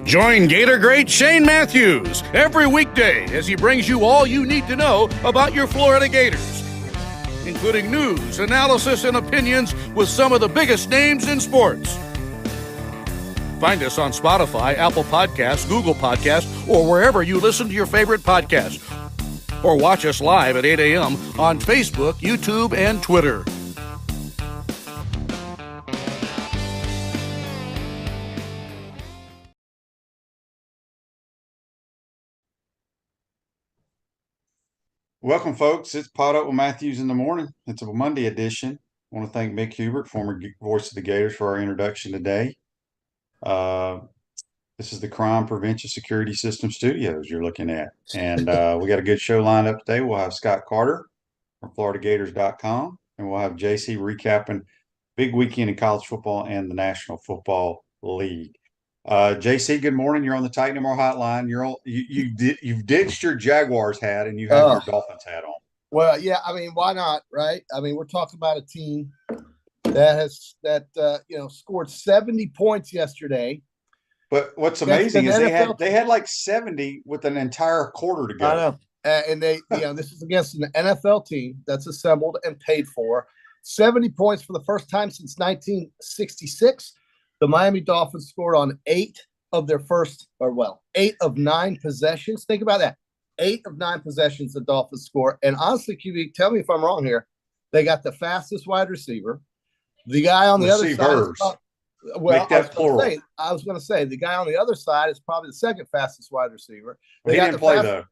Join Gator great Shane Matthews every weekday as he brings you all you need to know about your Florida Gators, including news, analysis, and opinions with some of the biggest names in sports. Find us on Spotify, Apple Podcasts, Google Podcasts, or wherever you listen to your favorite podcasts. Or watch us live at 8 a.m. on Facebook, YouTube, and Twitter. Welcome, folks. It's PodUp with Matthews in the morning. It's a Monday edition. I want to thank Mick Hubert, former voice of the Gators, for our introduction today. This is the Crime Prevention Security System Studios you're looking at. And we got a good show lined up today. We'll have Scott Carter from FloridaGators.com, and we'll have JC recapping big weekend in college football and the National Football League. JC, good morning. You're on the Titan Tomorrow hotline. You've ditched your Jaguars hat and you have your Dolphins hat on. Well, yeah, I mean, why not, right? I mean, we're talking about a team that scored 70 points yesterday. But what's amazing is they had like 70 with an entire quarter to go. I know. And this is against an NFL team that's assembled and paid for. 70 points for the first time since 1966. The Miami Dolphins scored on 8 of 9 possessions. Think about that. 8 of 9 possessions the Dolphins score. And honestly, QB, tell me if I'm wrong here. They got the fastest wide receiver. The guy on the other side. I was going to say the guy on the other side is probably the second fastest wide receiver. He didn't play though.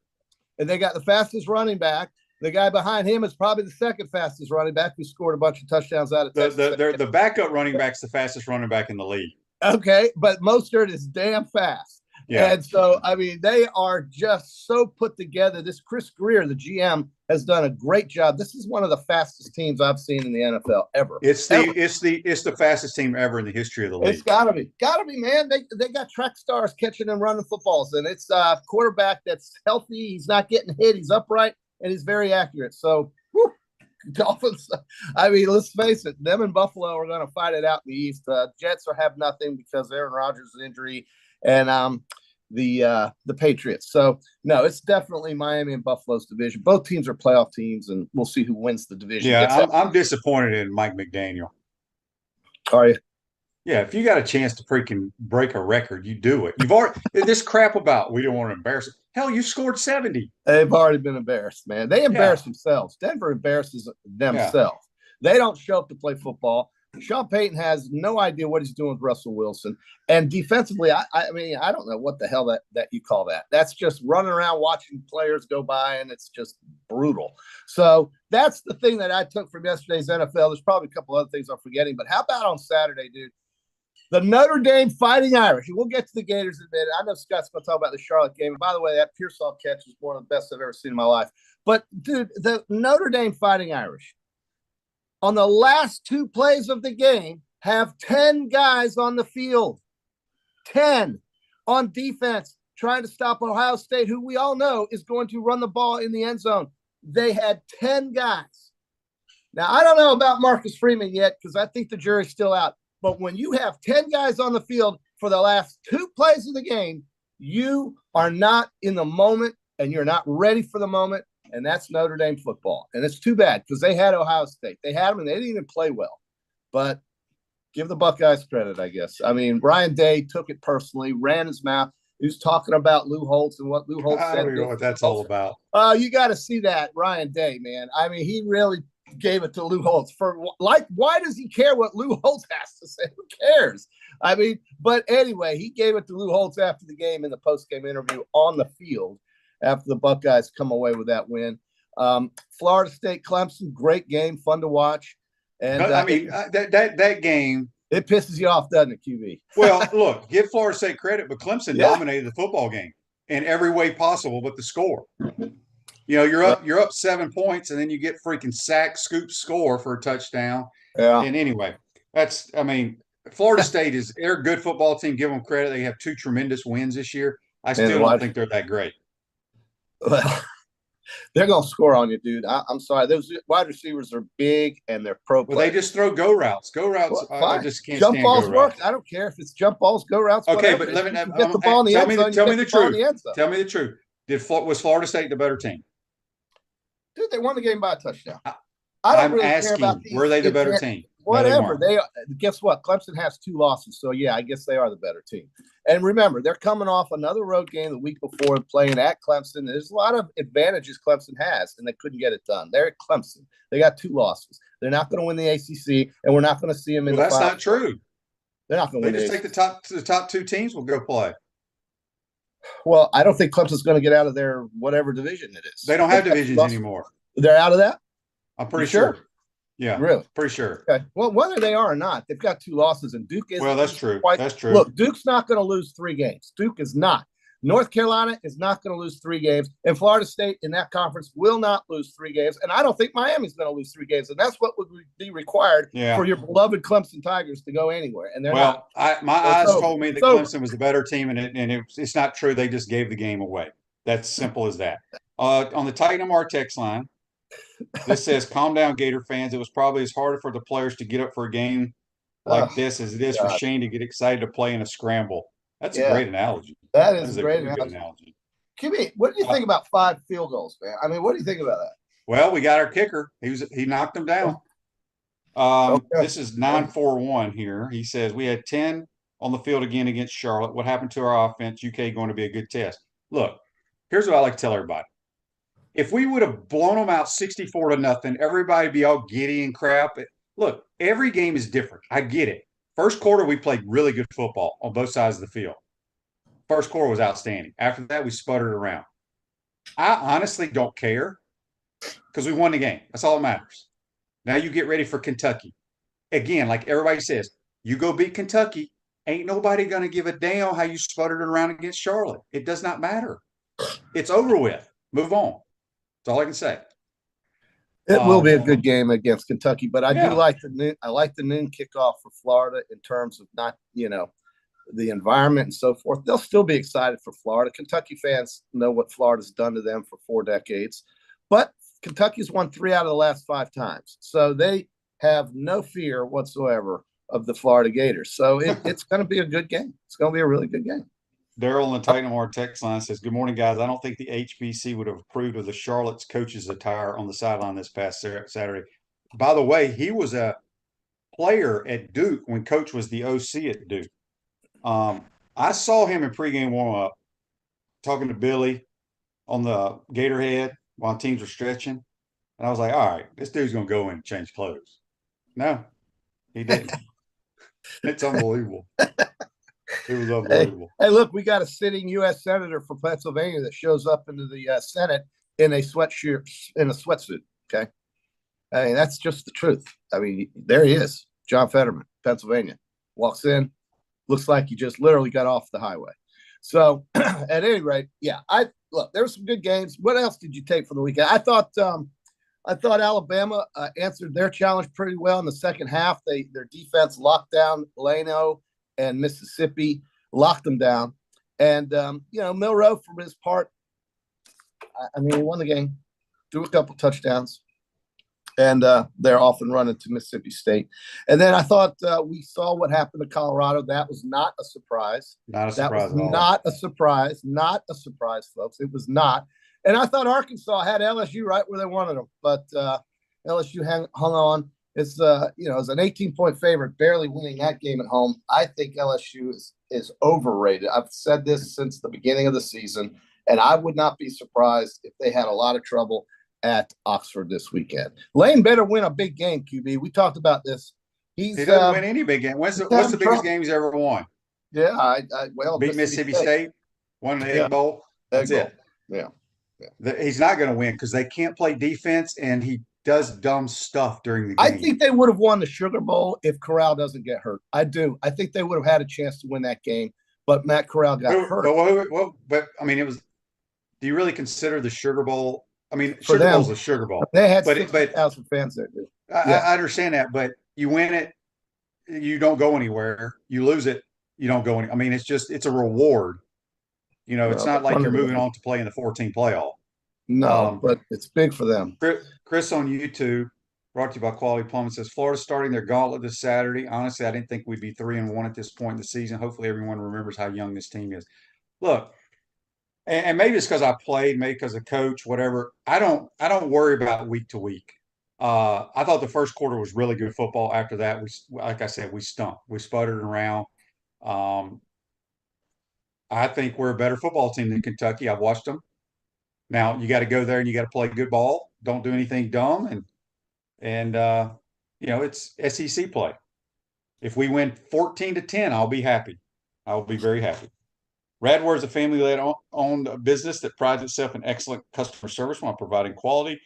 And they got the fastest running back. The guy behind him is probably the second fastest running back who scored a bunch of touchdowns out of Texas. The backup running back's the fastest running back in the league. Okay, but Mostert is damn fast. Yeah. And so, I mean, they are just so put together. This Chris Greer, the GM, has done a great job. This is one of the fastest teams I've seen in the NFL ever. It's the fastest team ever in the history of the league. It's gotta be, man. They got track stars catching and running footballs, and it's a quarterback that's healthy. He's not getting hit. He's upright. And he's very accurate. So, Dolphins, I mean, let's face it, them and Buffalo are going to fight it out in the East. Jets have nothing because Aaron Rodgers' injury and the Patriots. So, no, it's definitely Miami and Buffalo's division. Both teams are playoff teams, and we'll see who wins the division. Yeah, I'm disappointed in Mike McDaniel. Are you? Yeah, if you got a chance to freaking break a record, you do it. You've already this crap about we don't want to embarrass it. Hell, you scored 70. They've already been embarrassed, man. They embarrass themselves. Denver embarrasses themselves. They don't show up to play football. Sean Payton has no idea what he's doing with Russell Wilson. And defensively, I mean, I don't know what the hell that you call that. That's just running around watching players go by, and it's just brutal. So that's the thing that I took from yesterday's NFL. There's probably a couple other things I'm forgetting, but how about on Saturday, dude? The Notre Dame Fighting Irish. We'll get to the Gators in a minute. I know Scott's going to talk about the Charlotte game. And by the way, that Pearsall catch is one of the best I've ever seen in my life. But, dude, the Notre Dame Fighting Irish, on the last 2 plays of the game, have 10 guys on the field. 10 on defense trying to stop Ohio State, who we all know is going to run the ball in the end zone. They had 10 guys. Now, I don't know about Marcus Freeman yet because I think the jury's still out. But when you have 10 guys on the field for the last 2 plays of the game, you are not in the moment and you're not ready for the moment. And that's Notre Dame football. And it's too bad because they had Ohio State. They had them and they didn't even play well. But give the Buckeyes credit, I guess. I mean, Ryan Day took it personally, ran his mouth. He was talking about Lou Holtz and what Lou Holtz said. I don't know what that's all about. You got to see that, Ryan Day, man. I mean, he really gave it to Lou Holtz why does he care what Lou Holtz has to say? Who cares? I mean, but anyway, he gave it to Lou Holtz after the game in the post-game interview on the field after the Buckeyes come away with that win. Florida State Clemson, great game, fun to watch. And I mean, that game, it pisses you off, doesn't it, QB? Well, look, give Florida State credit, but Clemson dominated the football game in every way possible but the score. You know, you're up 7 points, and then you get freaking sack, scoop, score for a touchdown. Yeah. And anyway, Florida State they're a good football team. Give them credit. They have 2 tremendous wins this year. I still don't think they're that great. Well, They're going to score on you, dude. I'm sorry. Those wide receivers are big and they're pro Well, players. they just throw go routes. Go routes. Well, I just can't jump stand balls go work. routes. I don't care if it's jump balls, go routes. Okay, whatever. but let me get the ball in the end zone. Tell me the truth. End Tell me the truth. Was Florida State the better team? Dude, they won the game by a touchdown. I'm really asking, were they the better team? Whatever. No, guess what? Clemson has 2 losses. So yeah, I guess they are the better team. And remember, they're coming off another road game the week before playing at Clemson. There's a lot of advantages Clemson has, and they couldn't get it done. They're at Clemson. They got 2 losses. They're not going to win the ACC, and we're not going to see them in the that's not true. They're not going to win. They just take the top 2 teams will go play. Well, I don't think Clemson's going to get out of their whatever division it is. They don't have divisions anymore. They're out of that? I'm pretty sure. Yeah, really, pretty sure. Okay. Well, whether they are or not, they've got 2 losses, and Duke is. Well, that's true. That's true. Look, Duke's not going to lose 3 games. Duke is not. North Carolina is not going to lose 3 games, and Florida State in that conference will not lose 3 games. And I don't think Miami's going to lose 3 games, and that's what would be required for your beloved Clemson Tigers to go anywhere. And they're not. My eyes told me that Clemson was the better team, and it's not true. They just gave the game away. That's simple as that. On the Titan MR text line. This says, calm down, Gator fans. It was probably as hard for the players to get up for a game like this as it is for Shane to get excited to play in a scramble. That's a great analogy. That is a great analogy. Kimmy, what do you think about 5 field goals, man? I mean, what do you think about that? Well, we got our kicker. He knocked them down. This is 941 here. He says, we had 10 on the field again against Charlotte. What happened to our offense? UK going to be a good test. Look, here's what I like to tell everybody. If we would have blown them out 64-0, everybody be all giddy and crap. Look, every game is different. I get it. First quarter, we played really good football on both sides of the field. First quarter was outstanding. After that, we sputtered around. I honestly don't care because we won the game. That's all that matters. Now you get ready for Kentucky. Again, like everybody says, you go beat Kentucky. Ain't nobody going to give a damn how you sputtered around against Charlotte. It does not matter. It's over with. Move on. That's all I can say. It will be a good game against Kentucky, but I do like the noon kickoff for Florida in terms of not, the environment and so forth. They'll still be excited for Florida. Kentucky fans know what Florida's done to them for 4 decades, but Kentucky's won 3 out of the last 5 times. So they have no fear whatsoever of the Florida Gators. So it's going to be a good game. It's going to be a really good game. Daryl in the Titan MR text line says, good morning, guys. I don't think the HBC would have approved of the Charlotte's coach's attire on the sideline this past Saturday. By the way, he was a player at Duke when Coach was the OC at Duke. I saw him in pregame warm-up talking to Billy on the Gator head while teams were stretching. And I was like, all right, this dude's going to go in and change clothes. No, he didn't. It's unbelievable. It was unbelievable. Hey, look, we got a sitting U.S. senator from Pennsylvania that shows up into the Senate in a sweatsuit. Okay, I mean that's just the truth. I mean, there he is, John Fetterman, Pennsylvania, walks in, looks like he just literally got off the highway. So, at any rate, yeah, there were some good games. What else did you take from the weekend? I thought Alabama answered their challenge pretty well in the second half. Their defense locked down Leno and Mississippi, locked them down. And, Milroe, for his part, I mean, he won the game, threw a couple touchdowns, and they're off and running to Mississippi State. And then I thought we saw what happened to Colorado. That was not a surprise. Not a surprise at all. Not a surprise. Not a surprise, folks. It was not. And I thought Arkansas had LSU right where they wanted them, but LSU hung on. It's as an 18-point favorite, barely winning that game at home. I think LSU is overrated. I've said this since the beginning of the season, and I would not be surprised if they had a lot of trouble at Oxford this weekend. Lane better win a big game, QB. We talked about this. He doesn't win any big game. What's the biggest game he's ever won? Yeah, beat Mississippi State, won the Egg Bowl. That's it. Yeah. He's not going to win because they can't play defense, and he does dumb stuff during the game. I think they would have won the Sugar Bowl if Corral doesn't get hurt. I do. I think they would have had a chance to win that game, but Matt Corral got hurt. But I mean, it was. Do you really consider the Sugar Bowl? I mean, Sugar Bowl's a Sugar Bowl. They had 60,000 fans there, dude. I understand that, but you win it, you don't go anywhere. You lose it, you don't go any. I mean, it's a reward. It's not like you're moving on to play in the 14 playoff. No, but it's big for them. Chris on YouTube, brought to you by Quality Plumbing, says Florida starting their gauntlet this Saturday. Honestly, I didn't think we'd be 3-1 at this point in the season. Hopefully, everyone remembers how young this team is. Look, and maybe it's because I played, maybe because of coach, whatever. I don't worry about week to week. I thought the first quarter was really good football. After that, like I said, we stunk. We sputtered around. I think we're a better football team than Kentucky. I've watched them. Now you got to go there and you got to play good ball. Don't do anything dumb, and it's SEC play. If we win 14-10, I'll be happy. I will be very happy. Radware is a family-led owned business that prides itself in excellent customer service while providing quality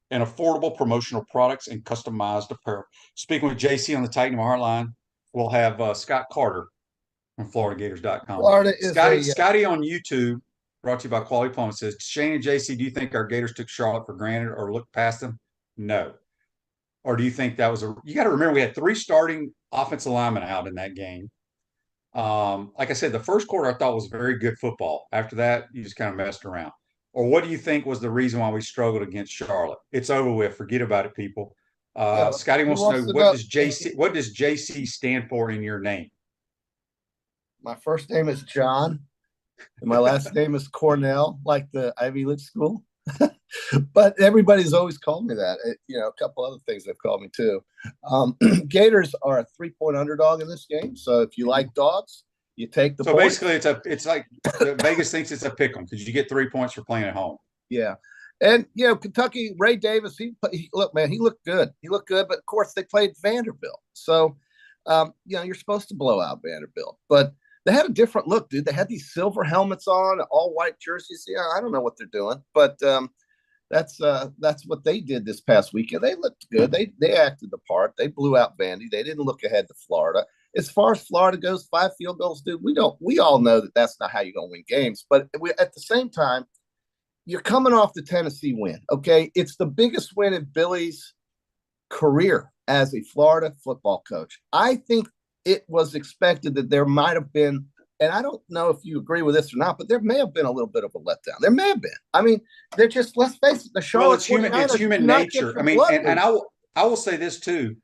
and affordable promotional products and customized apparel. Speaking with JC on the Titan Hotline, we'll have Scott Carter from FloridaGators.com. Scotty on YouTube, brought to you by Quality Plumbing, says, Shane and JC, do you think our Gators took Charlotte for granted or looked past them? No. Or do you think that was you got to remember we had 3 starting offensive linemen out in that game. Like I said, the first quarter I thought was very good football. After that, you just kind of messed around. Or what do you think was the reason why we struggled against Charlotte? It's over with. Forget about it, people. Scotty wants to know what does JC stand for in your name? My first name is John, and my last name is Cornell, like the Ivy League school. But everybody's always called me that. A couple other things they've called me too. Gators are a 3-point underdog in this game. So if you like dogs, you take the. So basically, it's like Vegas thinks it's a pick 'em because you get 3 points for playing at home. Yeah, and Kentucky, Ray Davis. He looked good. He looked good, but of course they played Vanderbilt. So you're supposed to blow out Vanderbilt, but they had a different look, dude. They had these silver helmets on, all white jerseys. Yeah, I don't know what they're doing, but that's what they did this past weekend. They looked good. They acted the part. They blew out Vandy. They didn't look ahead to Florida. As far as Florida goes, 5 field goals, dude. We all know that that's not how you're gonna win games. But at the same time, you're coming off the Tennessee win. Okay, it's the biggest win in Billy's career as a Florida football coach. I think it was expected that there might have been, and I don't know if you agree with this or not, but there may have been a little bit of a letdown. There may have been. I mean, they're just, let's face it, the Charlotte. Well, it's human nature. I mean, and I will say this too,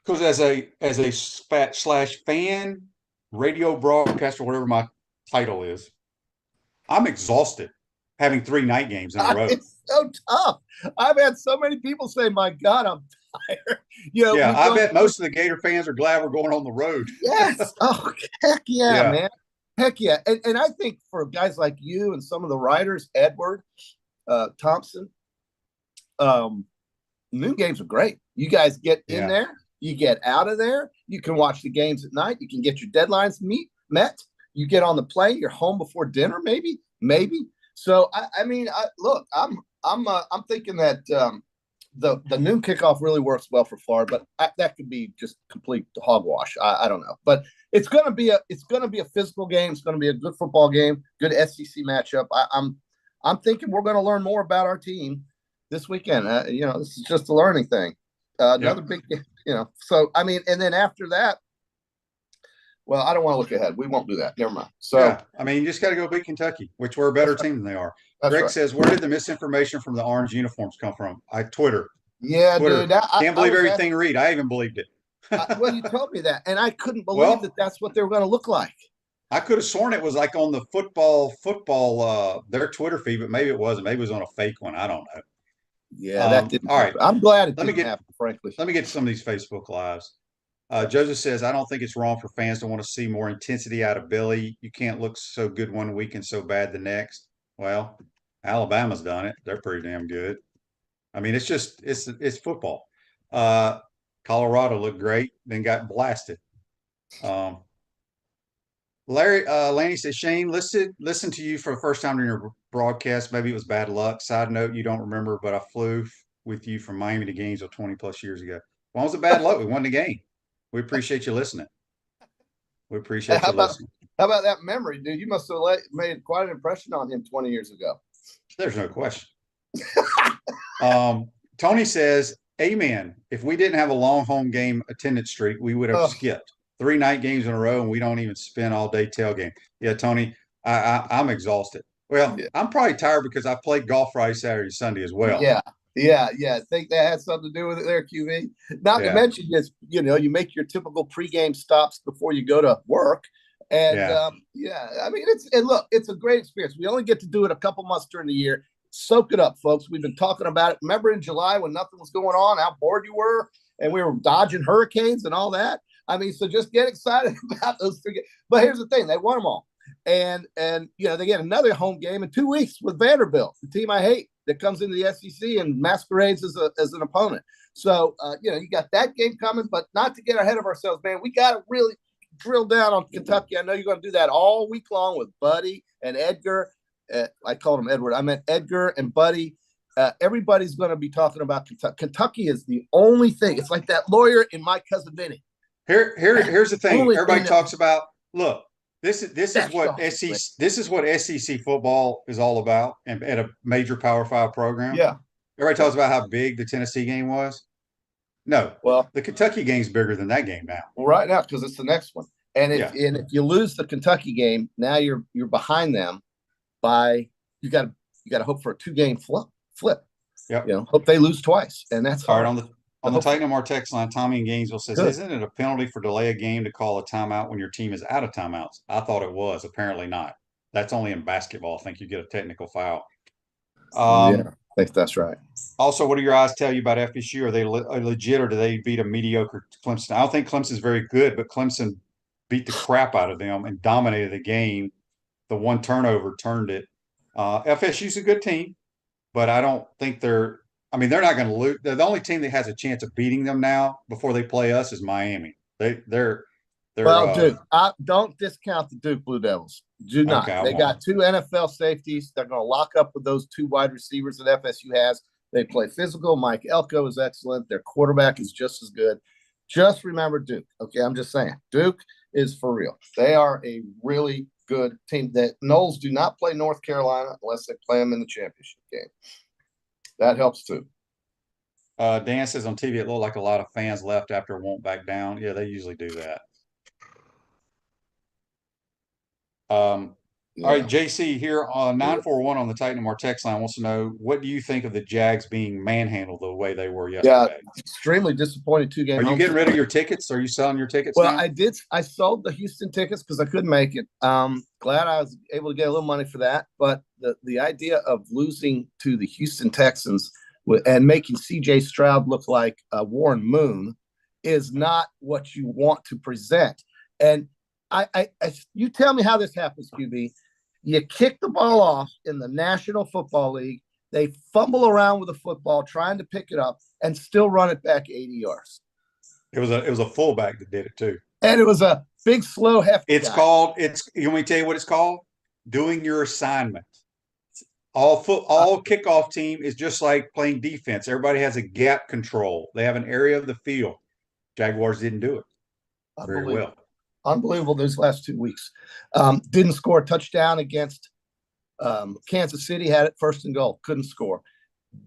because as a /fan, radio broadcaster, whatever my title is, I'm exhausted having 3 night games in a row. It's so tough. I've had so many people say, "My God, I'm tired." I bet most of the Gator fans are glad we're going on the road. Yes. Oh, heck yeah, man. Heck yeah. And I think for guys like you and some of the writers, Edward, Thompson, noon games are great. You guys get in there, you get out of there, you can watch the games at night, you can get your deadlines met, you get on the plane, you're home before dinner, maybe. So look, I'm thinking that the noon kickoff really works well for Florida, but that could be just complete hogwash. I don't know, but it's gonna be a physical game. It's gonna be a good football game, good SEC matchup. I'm thinking we're gonna learn more about our team this weekend. This is just a learning thing. Another big, So and then after that, well, I don't want to look ahead. We won't do that. Never mind. So you just got to go beat Kentucky, which we're a better team than they are. Greg says, where did the misinformation from the orange uniforms come from? Twitter. Yeah, Twitter. Dude. Can't believe everything you read. I even believed it. Well, you told me that, and I couldn't believe that that's what they were going to look like. I could have sworn it was like on the football their Twitter feed, but maybe it wasn't. Maybe it was on a fake one. I don't know. Yeah, that didn't. All right, I'm glad it didn't happen. Frankly, let me get to some of these Facebook lives. Joseph says, I don't think it's wrong for fans to want to see more intensity out of Billy. You can't look so good one week and so bad the next. Well, Alabama's done it. They're pretty damn good. I mean, it's football. Colorado looked great, then got blasted. Lanny says, Shane, listen to you for the first time in your broadcast. Maybe it was bad luck. Side note, you don't remember, but I flew with you from Miami to Gainesville 20 plus years ago. Why was it bad luck? We won the game. We appreciate you listening. How about that memory, dude? You must have made quite an impression on him 20 years ago. There's no question. Tony says, amen. If we didn't have a long home game attendance streak, we would have skipped 3 night games in a row, and we don't even spend all day tailgame. Yeah, Tony, I'm exhausted. Well, Yeah. I'm probably tired because I played golf Friday, Saturday, Sunday as well. Yeah. I think that had something to do with it there, QB. Not to Yeah. mention is, you make your typical pregame stops before you go to work. And Yeah. I mean, it's a great experience. We only get to do it a couple months during the year. Soak it up, folks. We've been talking about it. Remember in July when nothing was going on, how bored you were, and we were dodging hurricanes and all that. I mean, so just get excited about those three games. But here's the thing: they won them all, and they get another home game in 2 weeks with Vanderbilt, the team I hate, that comes into the SEC and masquerades as an opponent. So you got that game coming, but not to get ahead of ourselves, man. We got to really drill down on Kentucky. I know you're going to do that all week long with Buddy and Edgar. I called him Edward. I meant Edgar and Buddy. Everybody's going to be talking about Kentucky. Kentucky is the only thing. It's like that lawyer in My Cousin Vinny. Here's the thing. Everybody talks about. Look, this is what SEC football is all about, and at a major Power 5 program. Yeah. Everybody talks about how big the Tennessee game was. No, well, the Kentucky game's bigger than that game now. Well, right now because it's the next one, and if you lose the Kentucky game, now you're behind them by you got to hope for a 2-game flip. Yep. Hope they lose twice, and that's hard. On the Titan MR text line, Tommy in Gainesville says, Good. Isn't it a penalty for delay a game to call a timeout when your team is out of timeouts? I thought it was. Apparently not. That's only in basketball. I think you get a technical foul. I think that's right. Also, what do your eyes tell you about FSU? Are they legit, or do they beat a mediocre Clemson? I don't think Clemson's very good, but Clemson beat the crap out of them and dominated the game. The one turnover turned it. FSU's a good team, but I don't think they're not going to lose. The only team that has a chance of beating them now before they play us is Miami. They're Duke. Don't discount the Duke Blue Devils. Do not. Okay, they got 2 NFL safeties. They're going to lock up with those 2 wide receivers that FSU has. They play physical. Mike Elko is excellent. Their quarterback is just as good. Just remember Duke. Okay, I'm just saying. Duke is for real. They are a really good team. That Knowles do not play North Carolina unless they play them in the championship game. That helps too. Dan says on TV it looked like a lot of fans left after it won't back down. Yeah, they usually do that. All right, JC here on 941 on the Titan MR text line wants to know, what do you think of the Jags being manhandled the way they were yesterday? Yeah, extremely disappointed 2-game. Are you getting rid of your tickets? Are you selling your tickets now? I did. I sold the Houston tickets because I couldn't make it. Glad I was able to get a little money for that. But the idea of losing to the Houston Texans and making C.J. Stroud look like Warren Moon is not what you want to present. And you tell me how this happens, QB. You kick the ball off in the National Football League. They fumble around with the football, trying to pick it up, and still run it back 80 yards. It was a fullback that did it too, and it was a big, slow, hefty. You want me to tell you what it's called? Doing your assignment. All kickoff team is just like playing defense. Everybody has a gap control. They have an area of the field. Jaguars didn't do it very well. Unbelievable those last 2 weeks. Didn't score a touchdown against Kansas City. Had it 1st and goal. Couldn't score.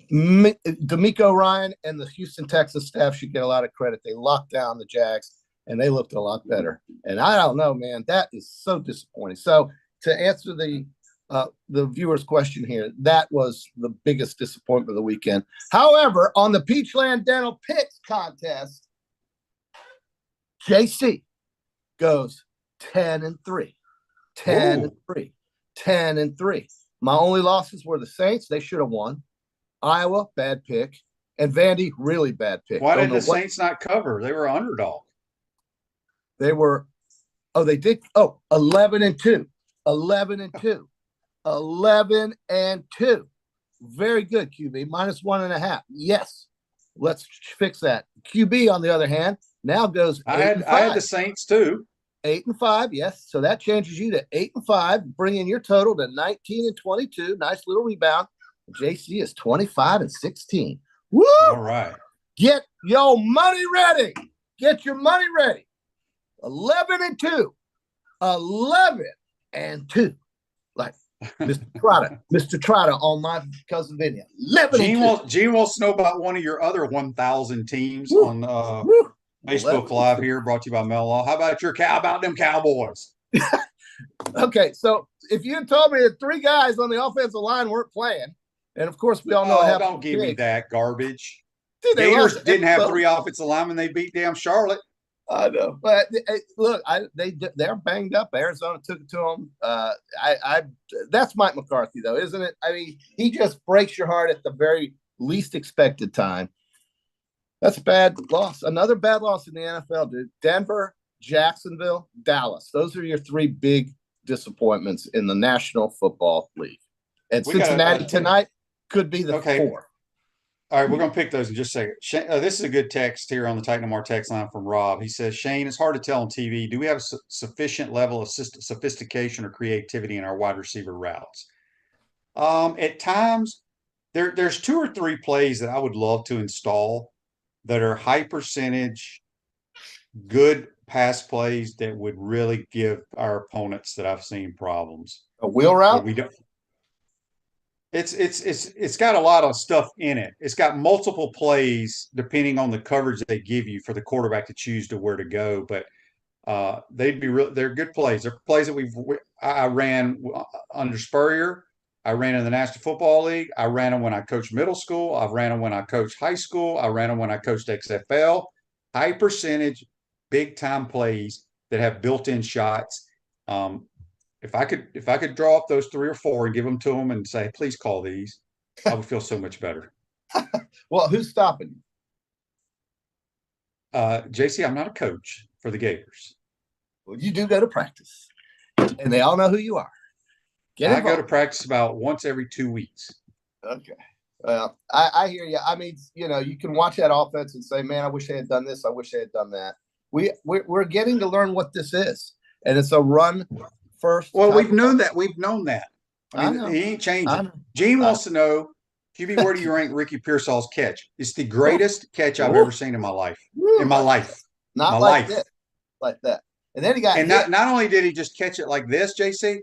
D'Amico Ryan and the Houston Texas staff should get a lot of credit. They locked down the Jags, and they looked a lot better. And I don't know, man. That is so disappointing. So to answer the viewer's question here, that was the biggest disappointment of the weekend. However, on the Peachland Dental Picks contest, JC goes 10-3. 10-3. My only losses were the Saints. They should have won. Iowa, bad pick. And Vandy, really bad pick. Why did the Saints not cover? They were underdog. They were, they did. 11-2. 11-2. 11-2. Very good, QB. -1.5. Yes. Let's fix that. QB, on the other hand, now goes 8-5. I had the Saints too. 8-5, yes. So that changes you to 8-5, bringing your total to 19-22. Nice little rebound. JC is 25-16. Woo! All right. Get your money ready. Get your money ready. 11-2. 11-2. Like Mr. Trotter on My Cousin Vinny. 11-2. Gene wants to know about one of your other 1,000 teams on Facebook Live here, brought to you by Mel Law. How about them Cowboys? Okay, so if you had told me that 3 guys on the offensive line weren't playing, and of course we all know Oh, don't give me that garbage. Dude, Gators didn't have 3 offensive linemen. They beat damn Charlotte. I know, but look, they're banged up. Arizona took it to them. That's Mike McCarthy, though, isn't it? I mean, he just breaks your heart at the very least expected time. That's a bad loss. Another bad loss in the NFL, dude. Denver, Jacksonville, Dallas. Those are your 3 big disappointments in the National Football League. And Cincinnati tonight could be the 4th. All right, we're going to pick those in just a second. This is a good text here on the Titan Mar text line from Rob. He says, Shane, it's hard to tell on TV. Do we have a sufficient level of sophistication or creativity in our wide receiver routes? At times, there's 2 or 3 plays that I would love to install that are high percentage, good pass plays that would really give our opponents that I've seen problems. A wheel route? We don't. It's got a lot of stuff in it. It's got multiple plays depending on the coverage they give you for the quarterback to choose to where to go. But they're good plays. They're plays that I ran under Spurrier. I ran in the National Football League. I ran them when I coached middle school. I've ran them when I coached high school. I ran them when I coached XFL. High percentage, big time plays that have built-in shots. If I could draw up those 3 or 4 and give them to them and say, please call these, I would feel so much better. Well, who's stopping you? JC, I'm not a coach for the Gators. Well, you do go to practice, and they all know who you are. I go to practice about once every 2 weeks. Okay. Well, I hear you. I mean, you can watch that offense and say, man, I wish I had done this. I wish I had done that. We're getting to learn what this is, and it's a run first. Well, we've known that. I mean, he ain't changing. Gene wants to know, QB, where do you rank Ricky Pearsall's catch? It's the greatest catch I've ever seen in my life. Not like that. And then he got not only did he just catch it like this, JC,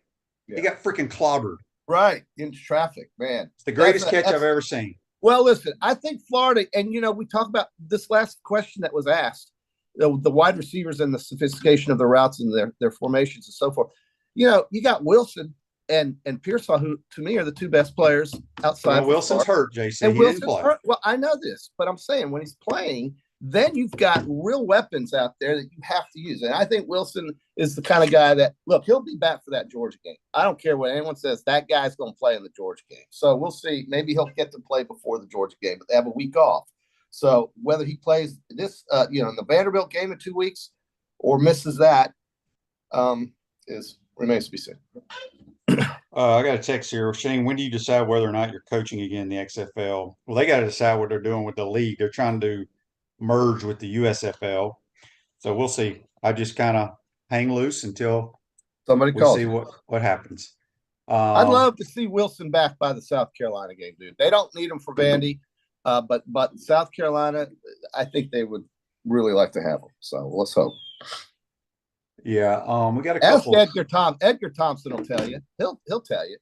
he got freaking clobbered. Right, into traffic, man. It's the greatest catch I've ever seen. Well, listen, I think Florida, and we talk about this last question that was asked, the wide receivers and the sophistication of the routes and their formations and so forth. You got Wilson and Pearsall, who to me are the 2 best players outside. Well, Wilson's hurt, JC. And he Wilson's didn't play. Hurt. Well, I know this, but I'm saying when he's playing, then you've got real weapons out there that you have to use. And I think Wilson is the kind of guy that, look, he'll be back for that Georgia game. I don't care what anyone says. That guy's going to play in the Georgia game. So we'll see. Maybe he'll get to play before the Georgia game, but they have a week off. So whether he plays this, in the Vanderbilt game in 2 weeks or misses that remains to be seen. I got a text here. Shane, when do you decide whether or not you're coaching again in the XFL? Well, they got to decide what they're doing with the league. They're trying to merge with the USFL. So we'll see. I just kind of hang loose until somebody calls. See what happens. I'd love to see Wilson back by the South Carolina game, dude. They don't need him for Vandy, but South Carolina, I think they would really like to have him. So let's hope. Yeah, we got a couple. Ask Edgar Thompson will tell you. He'll tell you.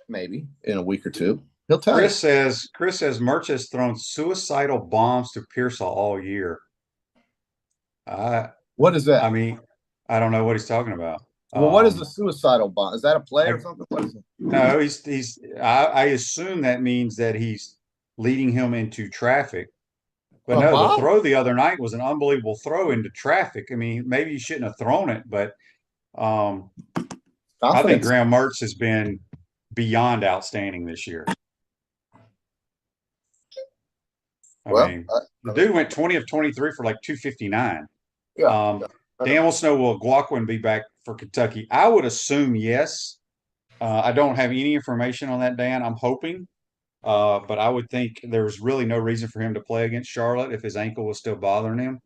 Maybe in a week or 2. He'll tell you. Chris says Merch has thrown suicidal bombs to Pearsall all year. What is that? I mean, I don't know what he's talking about. Well, what is a suicidal bomb? Is that a play or something? What is it? No, he's. I assume that means that he's leading him into traffic. But no, the throw the other night was an unbelievable throw into traffic. I mean, maybe you shouldn't have thrown it, but I think Graham Mertz has been beyond outstanding this year. The dude went 20 of 23 for like 259. Yeah. Dan will know, will Guaquin be back for Kentucky? I would assume yes. I don't have any information on that, Dan. I'm hoping. But I would think there was really no reason for him to play against Charlotte if his ankle was still bothering him.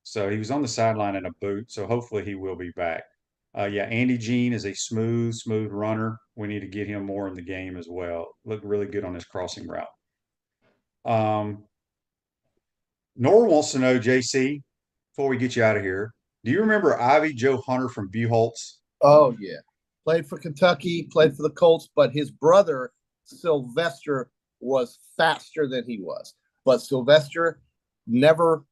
So he was on the sideline in a boot. So hopefully he will be back. Andy Jean is a smooth runner. We need to get him more in the game as well. Looked really good on his crossing route. Nor wants to know, JC, before we get you out of here, do you remember Ivy Joe Hunter from Buchholz? Oh, yeah. Played for Kentucky, played for the Colts, but his brother – Sylvester was faster than he was, but Sylvester never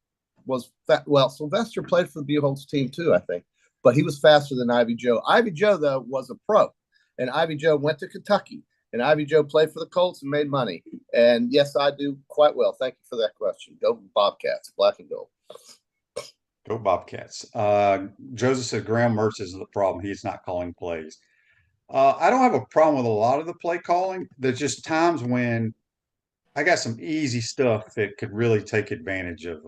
was that well. Sylvester played for the Buchholz team too, I think. but he was faster than Ivy Joe. Ivy Joe, though, was a pro, and Ivy Joe went to Kentucky, and Ivy Joe played for the Colts and made money. And yes, I do quite well. Thank you for that question. Go Bobcats, black and gold. Go Bobcats. Joseph said Graham Mertz is the problem. He's not calling plays. I don't have a problem with a lot of the play calling. There's just times when I got some easy stuff that could really take advantage of.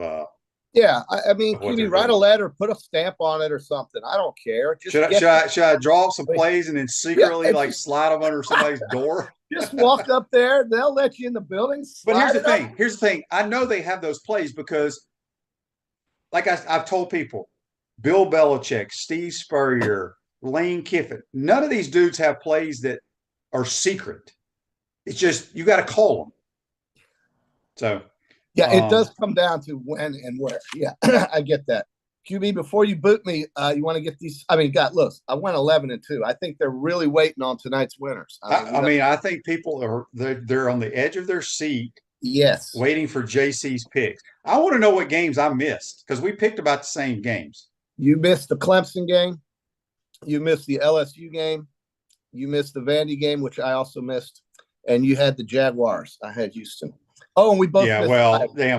Yeah, I mean, Of what can they're you write a doing. letter, put a stamp on it or something? I don't care. Just Should I draw up some plays and then secretly and like just- slide them under somebody's door? Just walk up there. They'll let you in the building. But here's slide the it up. thing. Here's the thing. I know they have those plays because, like I've told people, Bill Belichick, Steve Spurrier, Lane Kiffin, none of these dudes have plays that are secret. It's just you got to call them. So Yeah, it does come down to when and where. Yeah, I get that. QB, before you boot me, you want to get these. I mean, God, look, I went 11-2. I think they're really waiting on tonight's winners. I think people are they're on the edge of their seat. Yes, Waiting for JC's picks. I want to know what games I missed because we picked about the same games. you missed the Clemson game. You missed the LSU game. You missed the Vandy game, which I also missed. And you had the Jaguars. I had Houston. Oh, and we both damn,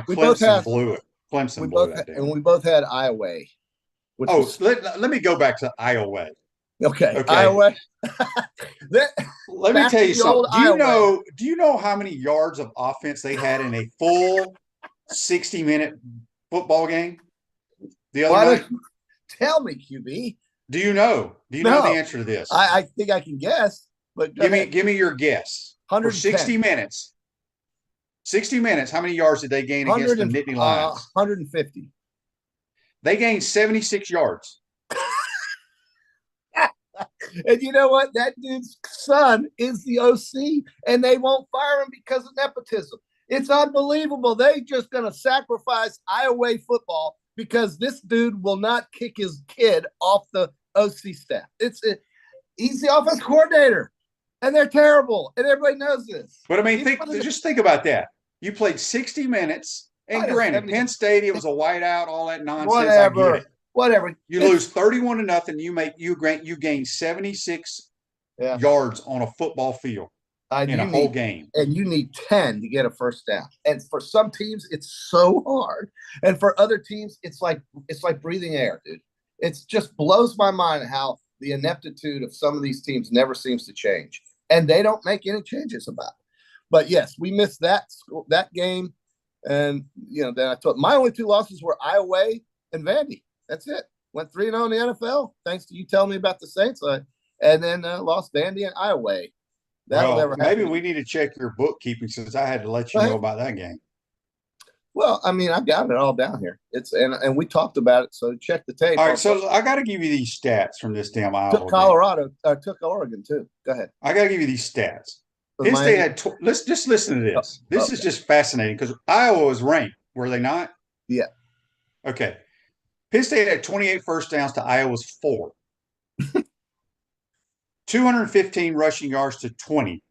Clemson blew it. Clemson blew that day. And we both had Iowa. Let me go back to Iowa. Okay. Iowa. Let me tell you something. Do you know how many yards of offense they had in a full 60-minute football game the other night? Tell me, QB. Do you know? Do you know the answer to this? I think I can guess, but give me your guess. For 60 minutes. 60 minutes, how many yards did they gain against the Nittany Lions? 150. They gained 76 yards. And you know what? That dude's son is the OC, and they won't fire him because of nepotism. It's unbelievable. They just going to sacrifice Iowa football because this dude will not kick his kid off the OC staff. He's the offense coordinator, and they're terrible, and everybody knows this. But I mean, just think about that. You played 60 minutes, and granted, Penn State, it was a whiteout, all that nonsense. Whatever. You lose 31-0. You gain 76 yards on a football field in a whole game, and you need 10 to get a first down. And for some teams, it's so hard, and for other teams, it's like breathing air, dude. It just blows my mind how the ineptitude of some of these teams never seems to change, and they don't make any changes about it. But yes, we missed that game, and then I thought my only two losses were Iowa and Vandy. That's it. Went 3-0 in the NFL, thanks to you telling me about the Saints, and then lost Vandy and Iowa. That'll never happen. Maybe we need to check your bookkeeping since I had to let you know about that game. Well, I mean, I've got it all down here. And we talked about it, so check the tape. All right, so I got to give you these stats from this damn Iowa. Took Oregon too. Go ahead. I got to give you these stats. Penn State had. Let's just listen to this. This is just fascinating because Iowa was ranked, were they not? Yeah. Okay. Penn State had 28 first downs to Iowa's 4. 215 rushing yards to 20.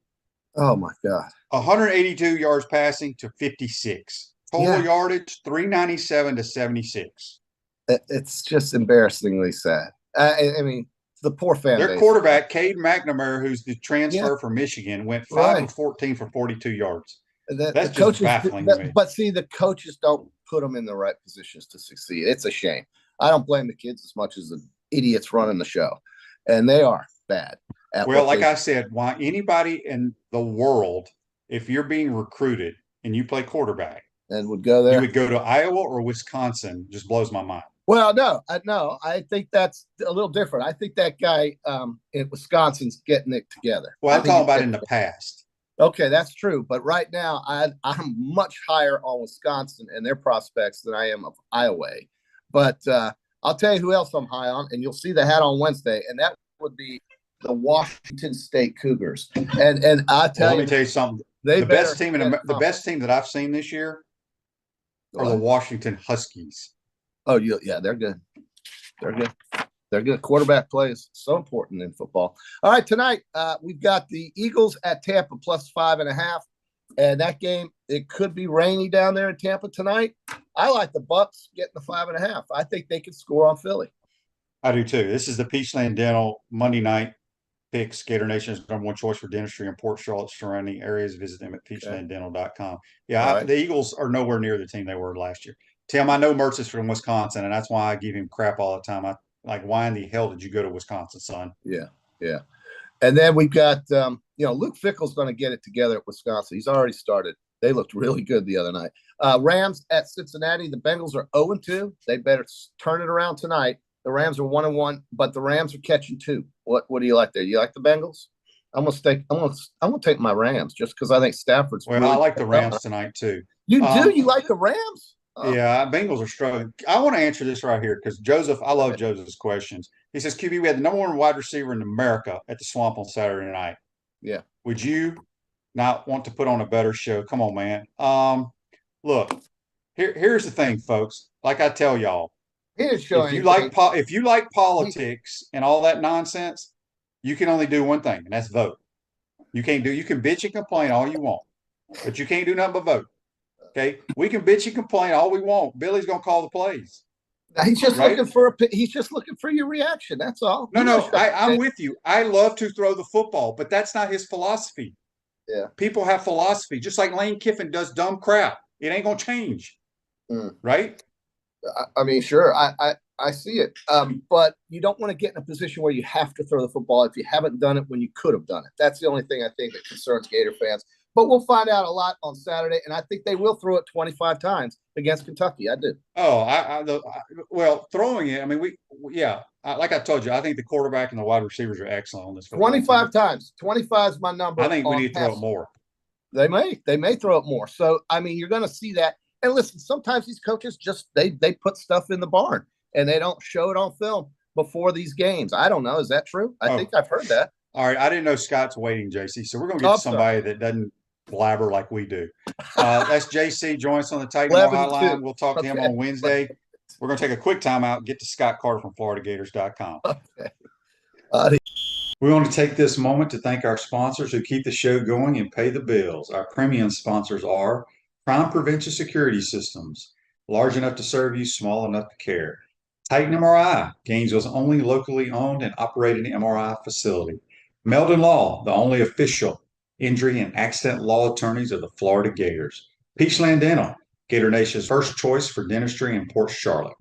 Oh my God. 182 yards passing to 56. Total yardage 397 to 76. It's just embarrassingly sad. I mean, the poor fan base. Their quarterback, Cade McNamara, who's the transfer from Michigan, went 5 of 14 for 42 yards. That's just baffling to me. But see, the coaches don't put them in the right positions to succeed. It's a shame. I don't blame the kids as much as the idiots running the show, and they are bad. Well, like I said, why anybody in the world, if you're being recruited and you play quarterback, and would go there, you would go to Iowa or Wisconsin, just blows my mind. Well, no, I think that's a little different. I think that guy in Wisconsin's getting it together. Well, I'm talking about in the past. Okay, that's true. But right now, I'm much higher on Wisconsin and their prospects than I am of Iowa. But I'll tell you who else I'm high on, and you'll see the hat on Wednesday, and that would be the Washington State Cougars. And I tell let me tell you something. The best team that I've seen this year are the Washington Huskies. Oh, yeah, they're good. They're good. They're good. Quarterback play is so important in football. All right, tonight we've got the Eagles at Tampa plus 5.5. And that game, it could be rainy down there in Tampa tonight. I like the Bucks getting the 5.5. I think they could score on Philly. I do too. This is the Peachland Dental Monday night picks. Gator Nation's #1 choice for dentistry in Port Charlotte surrounding areas. Visit them at peachlanddental.com. Yeah, All right. the Eagles are nowhere near the team they were last year. Tim, I know Mertz is from Wisconsin, and that's why I give him crap all the time. I like, why in the hell did you go to Wisconsin, son? Yeah, yeah. And then we've got, Luke Fickle's going to get it together at Wisconsin. He's already started. They looked really good the other night. Rams at Cincinnati. The Bengals are 0-2. They better turn it around tonight. The Rams are 1-1, but the Rams are catching 2. What do you like there? You like the Bengals? I'm gonna take my Rams just because I think Stafford's. Well, really I like the Rams tonight too. You do? You like the Rams? Yeah, Bengals are struggling. I want to answer this right here because Joseph, I love Joseph's questions. He says, QB, we had the #1 wide receiver in America at the Swamp on Saturday night. Yeah. Would you not want to put on a better show? Come on, man. Look, here's the thing, folks. Like I tell y'all, if you like politics and all that nonsense, you can only do one thing, and that's vote. You can bitch and complain all you want, but you can't do nothing but vote. Okay, we can bitch and complain all we want. Billy's gonna call the plays. He's just looking for your reaction. That's all. No, I'm with you. I love to throw the football, but that's not his philosophy. Yeah, people have philosophy, just like Lane Kiffin does dumb crap. It ain't gonna change, right? I mean, sure, I see it, but you don't want to get in a position where you have to throw the football if you haven't done it when you could have done it. That's the only thing I think that concerns Gator fans. But we'll find out a lot on Saturday, and I think they will throw it 25 times against Kentucky. I do. Oh, well, throwing it. I mean, like I told you, I think the quarterback and the wide receivers are excellent on this. 25 times. 25 is my number. I think we need to throw it more. They may throw it more. So I mean, you're going to see that. And listen, sometimes these coaches just they put stuff in the barn and they don't show it on film before these games. I don't know. Is that true? I think I've heard that. All right, I didn't know Scott's waiting, JC. So we're going to get somebody that doesn't blabber like we do. That's JC. Join us on the Titan Hotline. We'll talk to him on Wednesday. We're going to take a quick timeout. Get to Scott Carter from FloridaGators.com. Okay. We want to take this moment to thank our sponsors who keep the show going and pay the bills. Our premium sponsors are Crime Prevention Security Systems, large enough to serve you, small enough to care. Titan MRI, Gainesville's only locally owned and operated MRI facility. Meldon Law, the only official injury and accident law attorneys of the Florida Gators. Peachland Dental, Gator Nation's first choice for dentistry in Port Charlotte.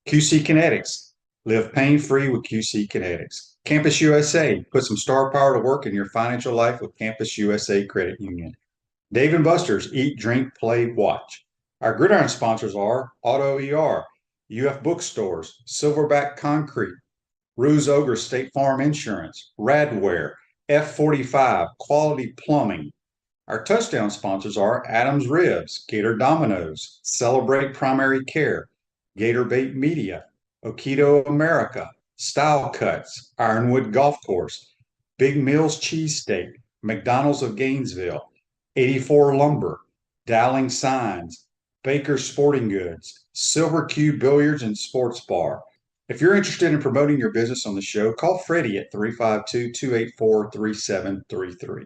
QC Kinetics, live pain-free with QC Kinetics. Campus USA, put some star power to work in your financial life with Campus USA Credit Union. Dave & Buster's, eat, drink, play, watch. Our gridiron sponsors are Auto ER, UF Bookstores, Silverback Concrete, Ruse Ogre State Farm Insurance, Radware, F45, Quality Plumbing. Our touchdown sponsors are Adams Ribs, Gator Dominoes, Celebrate Primary Care, Gator Bait Media, Okido America, Style Cuts, Ironwood Golf Course, Big Mills Cheesesteak, McDonald's of Gainesville, 84 Lumber, Dowling Signs, Baker's Sporting Goods, Silver Q Billiards and Sports Bar. If you're interested in promoting your business on the show, call Freddie at 352-284-3733.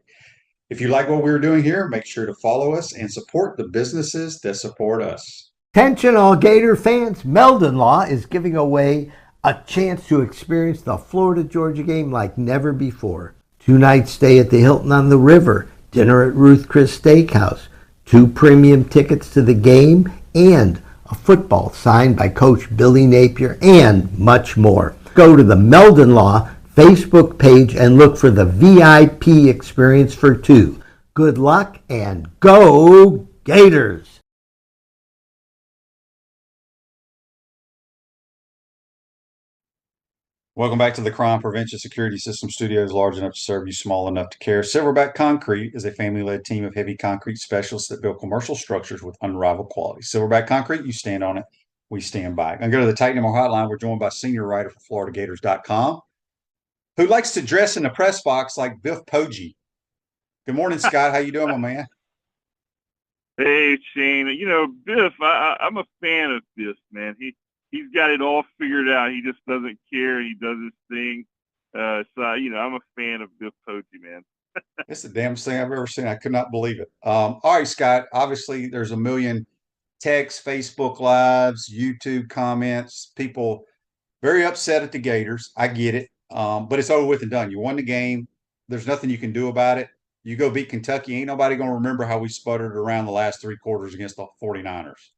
If you like what we're doing here, make sure to follow us and support the businesses that support us. Attention all Gator fans, Meldon Law is giving away a chance to experience the Florida-Georgia game like never before. 2-night stay at the Hilton on the River, dinner at Ruth Chris Steakhouse, 2 premium tickets to the game, and a football signed by Coach Billy Napier, and much more. Go to the Meldon Law Facebook page and look for the VIP experience for 2. Good luck and go Gators! Welcome back to the Crime Prevention Security System Studios, large enough to serve you, small enough to care. Silverback Concrete is a family-led team of heavy concrete specialists that build commercial structures with unrivaled quality. Silverback Concrete, you stand on it, we stand by it. And go to the Titan MR Hotline. We're joined by senior writer for FloridaGators.com, who likes to dress in the press box like Biff Poggi. Good morning, Scott. How you doing, my man? Hey, Shane. Biff, I'm a fan of Biff, man. He's got it all figured out. He just doesn't care. He does his thing. I'm a fan of Biff Poggi, man. It's the damnest thing I've ever seen. I could not believe it. All right, Scott. Obviously, there's a million texts, Facebook Lives, YouTube comments, people very upset at the Gators. I get it. But it's over with and done. You won the game. There's nothing you can do about it. You go beat Kentucky. Ain't nobody going to remember how we sputtered around the last 3 quarters against the 49ers.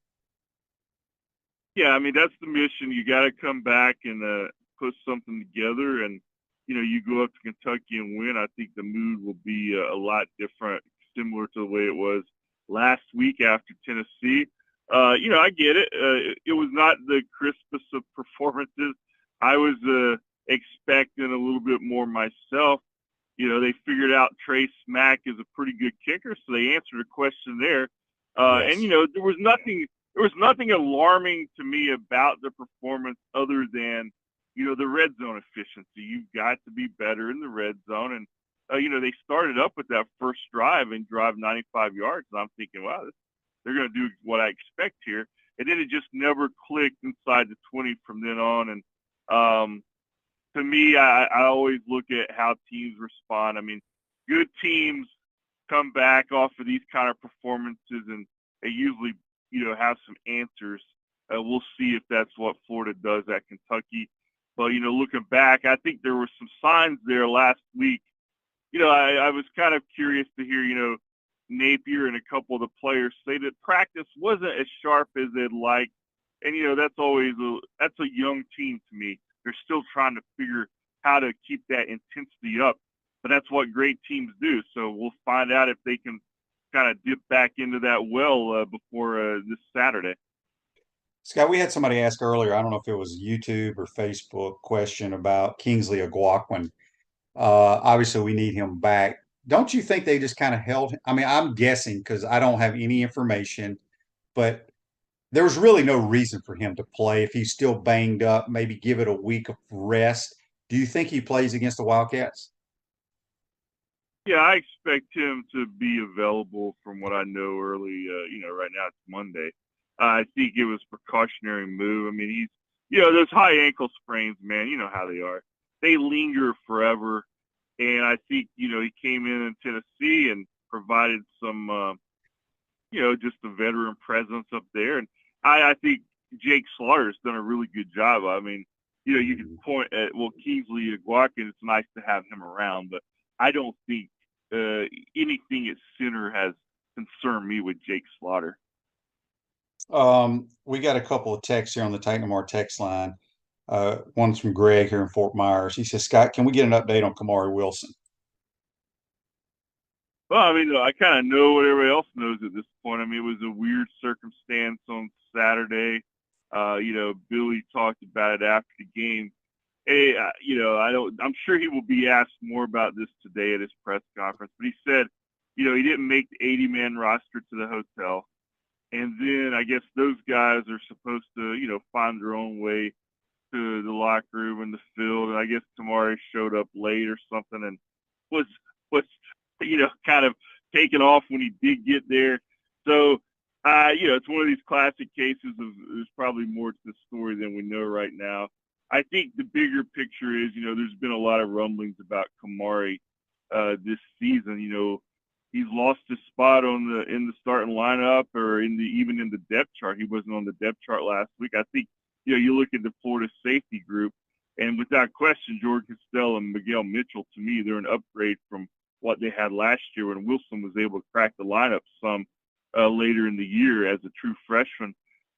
Yeah, I mean that's the mission. You got to come back and put something together, and you go up to Kentucky and win. I think the mood will be a lot different, similar to the way it was last week after Tennessee. I get it. It was not the crispest of performances. I was expecting a little bit more myself. They figured out Trey Smack is a pretty good kicker, so they answered a question there. Yes. And there was nothing alarming to me about the performance other than the red zone efficiency. You've got to be better in the red zone, and they started up with that first drive and drive 95 yards, and I'm thinking, wow, they're going to do what I expect here. And then it just never clicked inside the 20 from then on. And to me, I always look at how teams respond. I mean, good teams come back off of these kind of performances, and they usually, have some answers. We'll see if that's what Florida does at Kentucky. But, looking back, I think there were some signs there last week. I was kind of curious to hear, Napier and a couple of the players say that practice wasn't as sharp as they'd like. And, that's a young team to me. They're still trying to figure how to keep that intensity up. But that's what great teams do. So we'll find out if they can kind of dip back into that well before this Saturday. Scott, we had somebody ask earlier, I don't know if it was YouTube or Facebook question about Kingsley Aguaquin. Obviously, we need him back. Don't you think they just kind of held? I mean, I'm guessing because I don't have any information, but there was really no reason for him to play if he's still banged up. Maybe give it a week of rest. Do you think he plays against the Wildcats? Yeah, I expect him to be available from what I know early. Right now it's Monday. I think it was a precautionary move. I mean, those high ankle sprains, man, you know how they are. They linger forever. And I think, he came in Tennessee and provided some, just a veteran presence up there. And I think Jake Slaughter's done a really good job. I mean, you can point at, Kingsley Aguaquin, it's nice to have him around, but I don't think anything at center has concerned me with Jake Slaughter. We got a couple of texts here on the Titan Lamar text line. One's from Greg here in Fort Myers. He says, Scott, can we get an update on Kamari Wilson? Well, I mean, I kind of know what everybody else knows at this point. I mean, it was a weird circumstance on Saturday. Billy talked about it after the game. Hey, I'm sure he will be asked more about this today at his press conference, but he said, he didn't make the 80-man roster to the hotel. And then I guess those guys are supposed to, find their own way to the locker room and the field. And I guess Kamari showed up late or something and was kind of taken off when he did get there. So, it's one of these classic cases of there's probably more to the story than we know right now. I think the bigger picture is, there's been a lot of rumblings about Kamari this season. He's lost his spot in the starting lineup or even in the depth chart. He wasn't on the depth chart last week. I think, you look at the Florida safety group, and without question, Jordan Castell and Miguel Mitchell, to me, they're an upgrade from what they had last year when Wilson was able to crack the lineup some later in the year as a true freshman.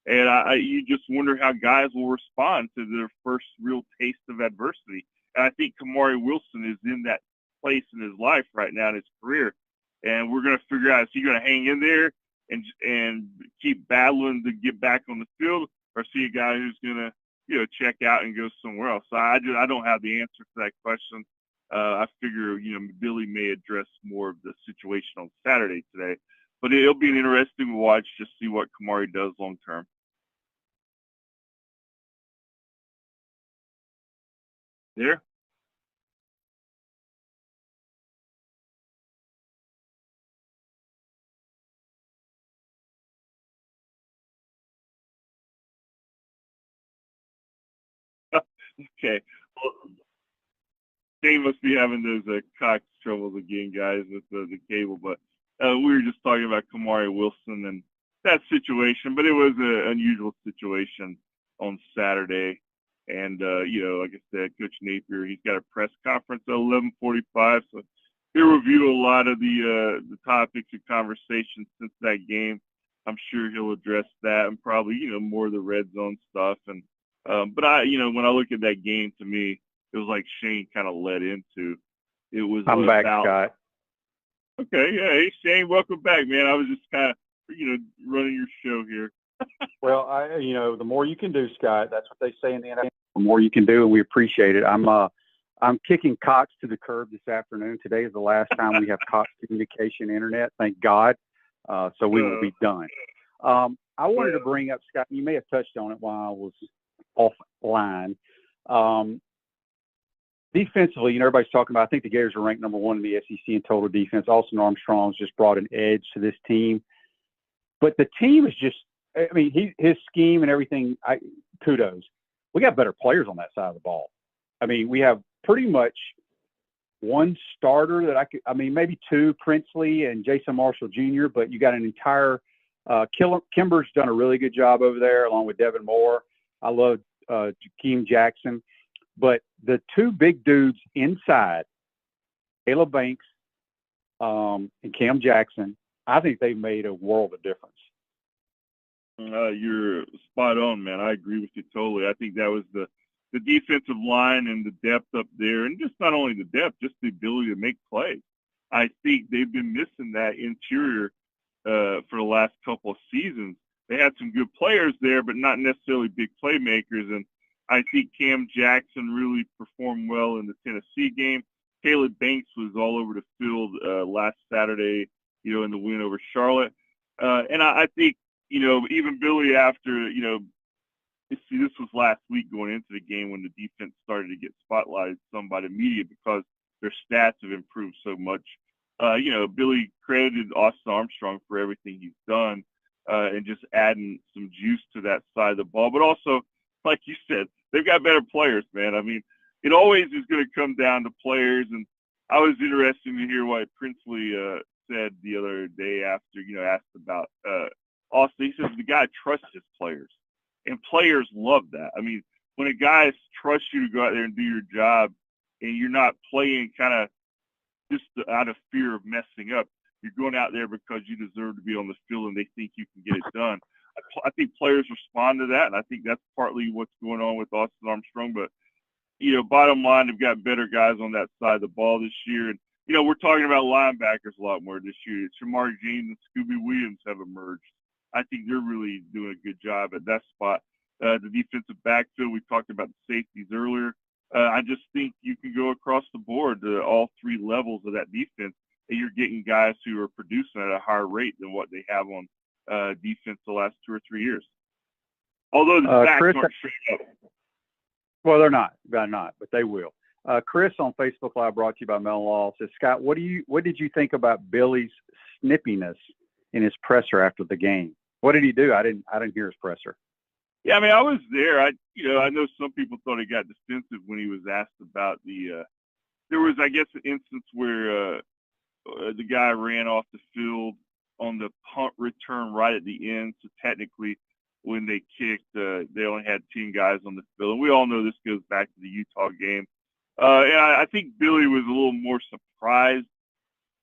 And you just wonder how guys will respond to their first real taste of adversity. And I think Kamari Wilson is in that place in his life right now in his career. And we're going to figure out, is he going to hang in there and keep battling to get back on the field, or see a guy who's going to, check out and go somewhere else? So I don't have the answer to that question. I figure, Billy may address more of the situation on Saturday today. But it'll be an interesting watch to see what Kamari does long term. There? Okay. Well, Dave must be having those Cox troubles again, guys, with the cable. But we were just talking about Kamari Wilson and that situation. But it was an unusual situation on Saturday. And, like I said, Coach Napier, he's got a press conference at 11:45. So he'll review a lot of the topics and conversations since that game. I'm sure he'll address that and probably, more of the red zone stuff. And, but when I look at that game, to me, it was like Shane kind of led into. It was I'm back, Scott. Okay, yeah. Hey, Shane, welcome back, man. I was just kind of, running your show here. Well, the more you can do, Scott, that's what they say in the NFL. The more you can do, and we appreciate it. I'm kicking Cox to the curb this afternoon. Today is the last time we have Cox Communication Internet, thank God. So we will be done. I wanted to bring up, Scott, you may have touched on it while I was offline. Defensively, everybody's talking about, I think the Gators are ranked number 1 in the SEC in total defense. Austin Armstrong's just brought an edge to this team. But the team is just, his scheme and everything, kudos. We got better players on that side of the ball. We have pretty much one starter that maybe two, Princely and Jason Marshall Jr., but you got an entire Kimber's done a really good job over there along with Devin Moore. I love Jakeem Jackson. But the two big dudes inside, Caleb Banks and Cam Jackson, I think they've made a world of difference. You're spot on, man. I agree with you totally. I think that was the defensive line and the depth up there, and just not only the depth, just the ability to make plays. I think they've been missing that interior for the last couple of seasons. They had some good players there, but not necessarily big playmakers. And I think Cam Jackson really performed well in the Tennessee game. Caleb Banks was all over the field last Saturday, in the win over Charlotte. And I think, even Billy after, this was last week going into the game when the defense started to get spotlighted some by the media because their stats have improved so much. Billy credited Austin Armstrong for everything he's done and just adding some juice to that side of the ball. But also, like you said, they've got better players, man. It always is going to come down to players. And I was interested to hear what Princely said the other day after, asked about Austin. He says the guy trusts his players, and players love that. When a guy trusts you to go out there and do your job and you're not playing kind of just out of fear of messing up, you're going out there because you deserve to be on the field and they think you can get it done. I think players respond to that, and I think that's partly what's going on with Austin Armstrong. But, bottom line, they've got better guys on that side of the ball this year. And, we're talking about linebackers a lot more this year. Shamar James and Scooby Williams have emerged. I think they're really doing a good job at that spot. The defensive backfield, we talked about the safeties earlier. I just think you can go across the board to all three levels of that defense, and you're getting guys who are producing at a higher rate than what they have on defense the last 2 or 3 years. Although the sacks aren't straight up. Well, they're not, but they will. Chris on Facebook Live, brought to you by Mellon Law, says, Scott, what did you think about Billy's snippiness in his presser after the game? What did he do? I didn't hear his presser. Yeah, I was there. I know some people thought he got defensive when he was asked about there was, I guess, an instance where the guy ran off the field on the punt return right at the end. So technically, when they kicked, they only had 10 guys on the field. And we all know this goes back to the Utah game. And I think Billy was a little more surprised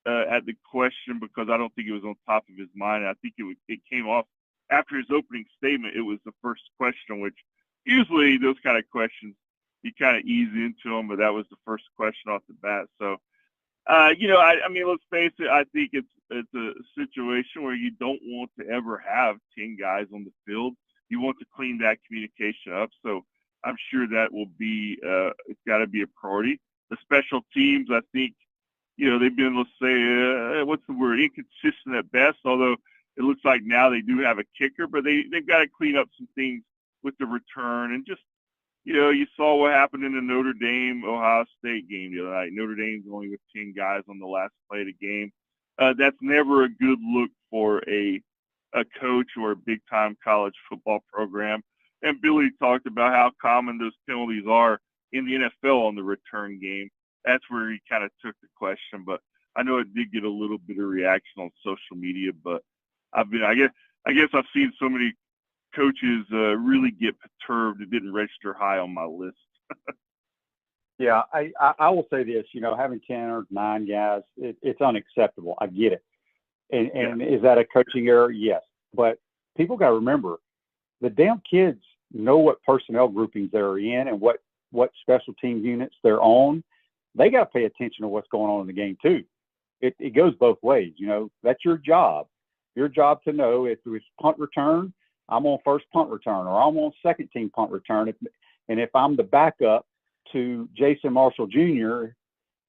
at the question because I don't think it was on top of his mind. I think it came off after his opening statement. It was the first question, which usually those kind of questions, you kind of ease into them, but that was the first question off the bat. So, let's face it. I think it's a situation where you don't want to ever have 10 guys on the field. You want to clean that communication up. So I'm sure that will be, it's got to be a priority. The special teams, I think, they've been, let's say, what's the word, inconsistent at best, although it looks like now they do have a kicker, but they've got to clean up some things with the return. And just, you saw what happened in the Notre Dame-Ohio State game the other night. Notre Dame's only with 10 guys on the last play of the game. That's never a good look for a coach or a big-time college football program. And Billy talked about how common those penalties are in the NFL on the return game. That's where he kind of took the question. But I know it did get a little bit of reaction on social media. But I guess I've seen so many coaches really get perturbed. It didn't register high on my list. Yeah, I will say this, having 10 or 9 guys, it's unacceptable. I get it. And is that a coaching error? Yes. But people got to remember, the damn kids know what personnel groupings they're in and what special team units they're on. They got to pay attention to what's going on in the game too. It goes both ways. That's your job. Your job to know if it's punt return, I'm on first punt return, or I'm on second team punt return. And if I'm the backup to Jason Marshall Jr.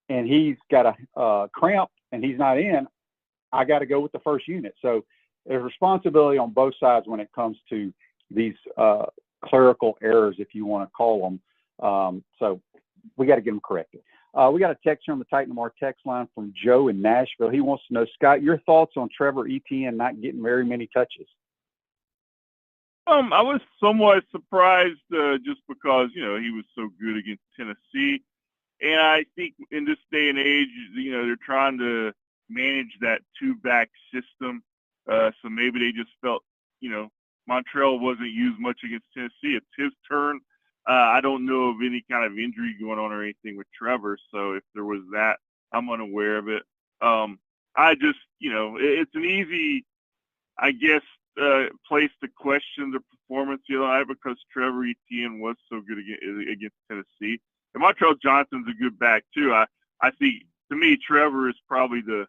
and he's got a cramp and he's not in, I got to go with the first unit. So there's responsibility on both sides when it comes to these clerical errors, if you want to call them. So we got to get them corrected. We got a text here on the Titan Lamar text line from Joe in Nashville. He wants to know, Scott, your thoughts on Trevor Etienne not getting very many touches. I was somewhat surprised just because, he was so good against Tennessee. And I think in this day and age, they're trying to manage that two-back system. So maybe they just felt, Montreal wasn't used much against Tennessee. It's his turn. I don't know of any kind of injury going on or anything with Trevor. So if there was that, I'm unaware of it. I just, it's an easy, I guess, place to question the performance because Trevor Etienne was so good against Tennessee. And Montreal Johnson's a good back too. I think, to me, Trevor is probably the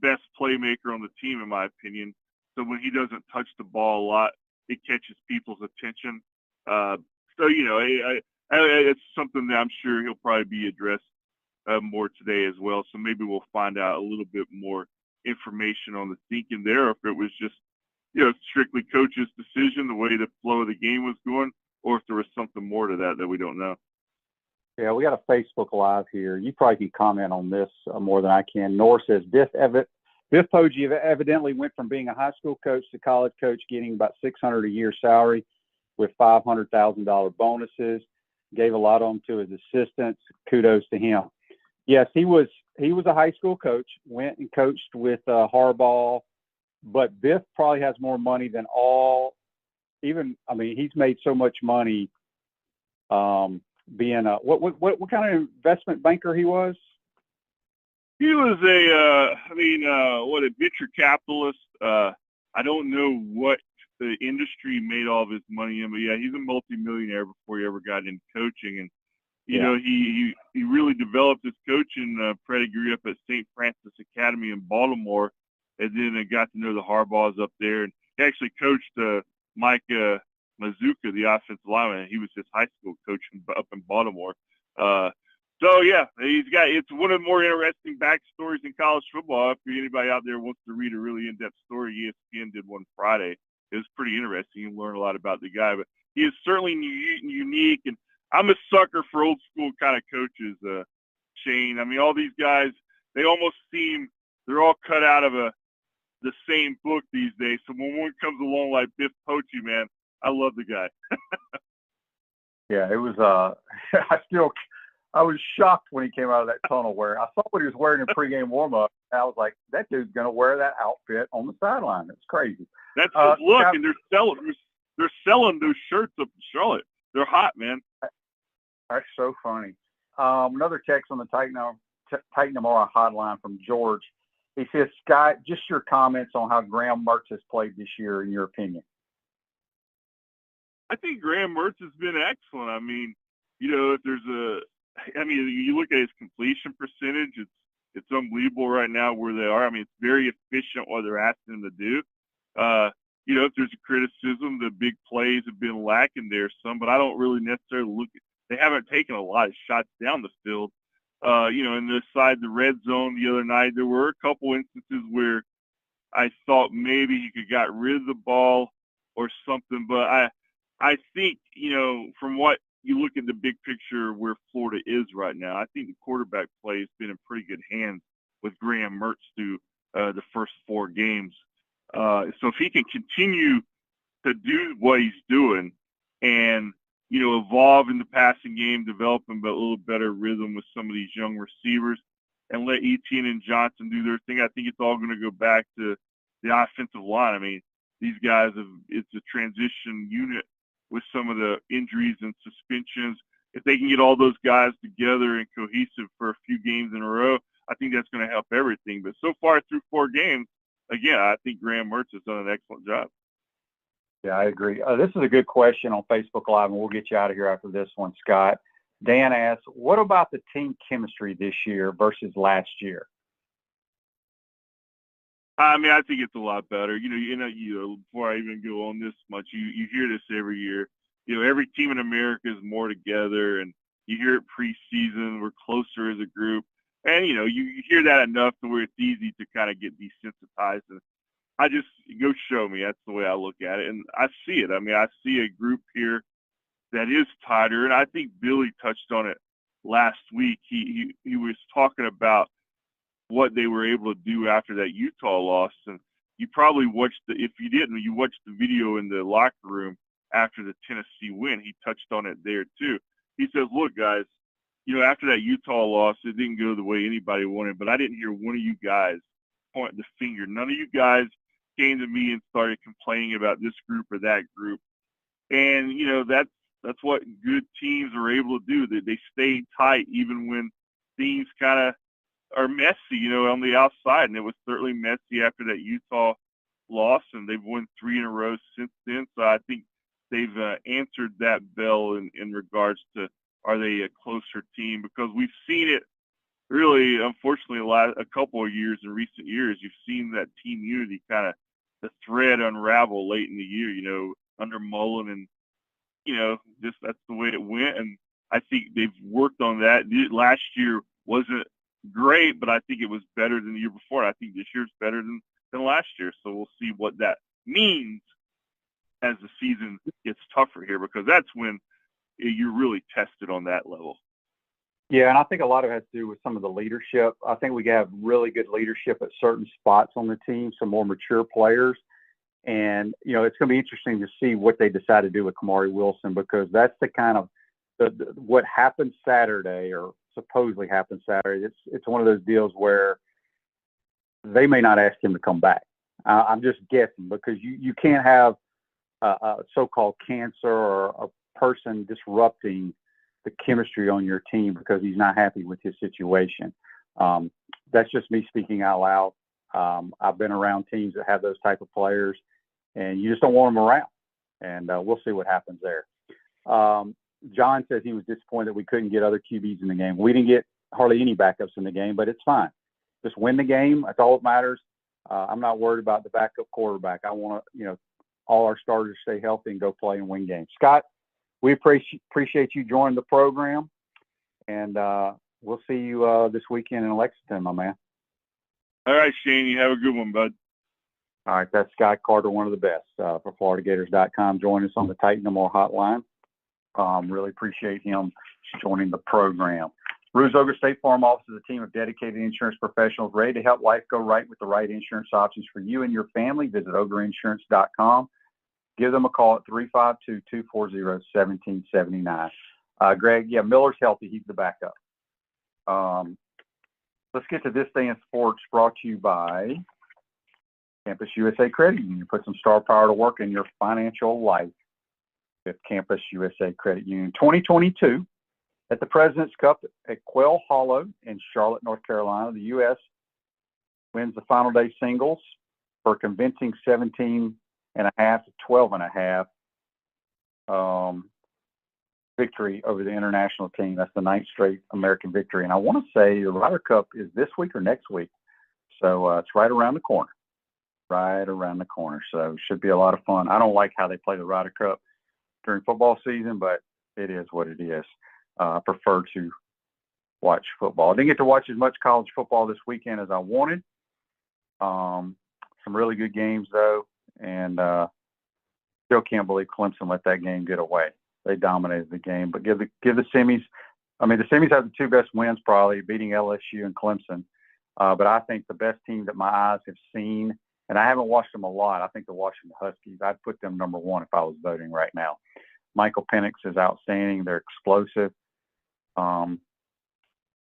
best playmaker on the team, in my opinion. So when he doesn't touch the ball a lot, it catches people's attention. So it's something that I'm sure he'll probably be addressed more today as well. So maybe we'll find out a little bit more information on the thinking there, if it was just strictly coach's decision, the way the flow of the game was going, or if there was something more to that we don't know. Yeah, we got a Facebook Live here. You probably can comment on this more than I can. Nor says, Biff Poggi evidently went from being a high school coach to college coach, getting about $600 a year salary with $500,000 bonuses. Gave a lot of them to his assistants. Kudos to him. Yes, he was a high school coach, went and coached with Harbaugh, but Biff probably has more money than he's made so much money being a what kind of investment banker he was? He was a venture capitalist. I don't know what the industry made all of his money in, but yeah, he's a multimillionaire before he ever got into coaching. And he really developed his coaching pedigree up at St. Francis Academy in Baltimore, and then I got to know the Harbaughs up there. And he actually coached Mike Mazuka, the offensive lineman. He was his high school coach up in Baltimore. So yeah, it's one of the more interesting backstories in college football. If anybody out there wants to read a really in-depth story, ESPN did one Friday. It was pretty interesting. You learn a lot about the guy, but he is certainly unique. And I'm a sucker for old school kind of coaches, Shane. I mean, all these guys, they almost seem they're all cut out of the same book these days. So when one comes along like Biff Poggi, man, I love the guy. Yeah, it was. I was shocked when he came out of that tunnel where I saw what he was wearing in pregame warmup. And I was like, that dude's going to wear that outfit on the sideline. It's crazy. That's his look, and they're selling those shirts up in Charlotte. They're hot, man. That's so funny. Another text on the Titan Amara hotline from George. He says, Scott, just your comments on how Graham Mertz has played this year, in your opinion. I think Graham Mertz has been excellent. I mean, if you look at his completion percentage, it's unbelievable right now where they are. I mean, it's very efficient what they're asking him to do. If there's a criticism, the big plays have been lacking there some, but I don't really necessarily they haven't taken a lot of shots down the field. In the red zone the other night, there were a couple instances where I thought maybe he could got rid of the ball or something, but I think, from what you look at the big picture where Florida is right now, I think the quarterback play has been in pretty good hands with Graham Mertz through the first 4 games. So if he can continue to do what he's doing and, evolve in the passing game, developing a little better rhythm with some of these young receivers and let Etienne and Johnson do their thing, I think it's all going to go back to the offensive line. I mean, these guys it's a transition unit with some of the injuries and suspensions. If they can get all those guys together and cohesive for a few games in a row, I think that's going to help everything. But so far through 4 games, again, I think Graham Mertz has done an excellent job. Yeah, I agree. This is a good question on Facebook Live, and we'll get you out of here after this one, Scott. Dan asks, what about the team chemistry this year versus last year? I mean, I think it's a lot better. Before I even go on this much, you hear this every year. Every team in America is more together, and you hear it preseason. We're closer as a group, and you hear that enough to where it's easy to kind of get desensitized. And I just go show me. That's the way I look at it, and I see it. I mean, I see a group here that is tighter, and I think Billy touched on it last week. He was talking about what they were able to do after that Utah loss, and you probably watched if you didn't, you watched the video in the locker room after the Tennessee win. He touched on it there too. He says, "Look, guys, after that Utah loss, it didn't go the way anybody wanted, but I didn't hear one of you guys point the finger. None of you guys came to me and started complaining about this group or that group." And that's what good teams are able to do. That they stay tight even when things kind of are messy, on the outside. And it was certainly messy after that Utah loss, and they've won 3 in a row since then. So I think they've answered that bell in regards to, are they a closer team? Because we've seen it really, unfortunately, a couple of years in recent years. You've seen that team unity kind of the thread unravel late in the year, under Mullen, and just that's the way it went. And I think they've worked on that. Last year wasn't great, but I think it was better than the year before. I think this year's better than last year. So we'll see what that means as the season gets tougher here, because that's when you're really tested on that level. Yeah, and I think a lot of it has to do with some of the leadership. I think we have really good leadership at certain spots on the team, some more mature players. And, it's going to be interesting to see what they decide to do with Kamari Wilson, because that's the kind of what happened Saturday, or supposedly happened Saturday. It's one of those deals where they may not ask him to come back. I'm just guessing, because you can't have a so-called cancer or a person disrupting the chemistry on your team because he's not happy with his situation. That's just me speaking out loud. I've been around teams that have those type of players, and you just don't want them around. And we'll see what happens there. John says he was disappointed that we couldn't get other QBs in the game. We didn't get hardly any backups in the game, but it's fine. Just win the game. That's all that matters. I'm not worried about the backup quarterback. I want to, all our starters stay healthy and go play and win games. Scott, we appreciate you joining the program, and we'll see you this weekend in Lexington, my man. All right, Shane, you have a good one, bud. All right, that's Scott Carter, one of the best for FloridaGators.com. Join us on the Titan No More hotline. Really appreciate him joining the program. Rues-Ogre State Farm offers a team of dedicated insurance professionals ready to help life go right with the right insurance options for you and your family. Visit ogreinsurance.com. Give them a call at 352-240-1779. Greg, Miller's healthy. He's the backup. Let's get to This Day in Sports, brought to you by Campus USA Credit Union. Put some star power to work in your financial life with Campus USA Credit Union. 2022, at the President's Cup at Quail Hollow in Charlotte, North Carolina, the U.S. wins the final day singles for a convincing 17.5 to 12.5 victory over the international team. That's the 9th straight American victory. And I want to say the Ryder Cup is this week or next week. So it's right around the corner. So it should be a lot of fun. I don't like how they play the Ryder Cup during football season, but it is what it is. I prefer to watch football. I didn't get to watch as much college football this weekend as I wanted. Some really good games, though, and still can't believe Clemson let that game get away. They dominated the game, but give the semis. I mean, the semis have the 2 best wins, probably beating LSU and Clemson. But I think the best team that my eyes have seen, and I haven't watched them a lot, I think the Washington Huskies. I'd put them number 1 if I was voting right now. Michael Penix is outstanding. They're explosive.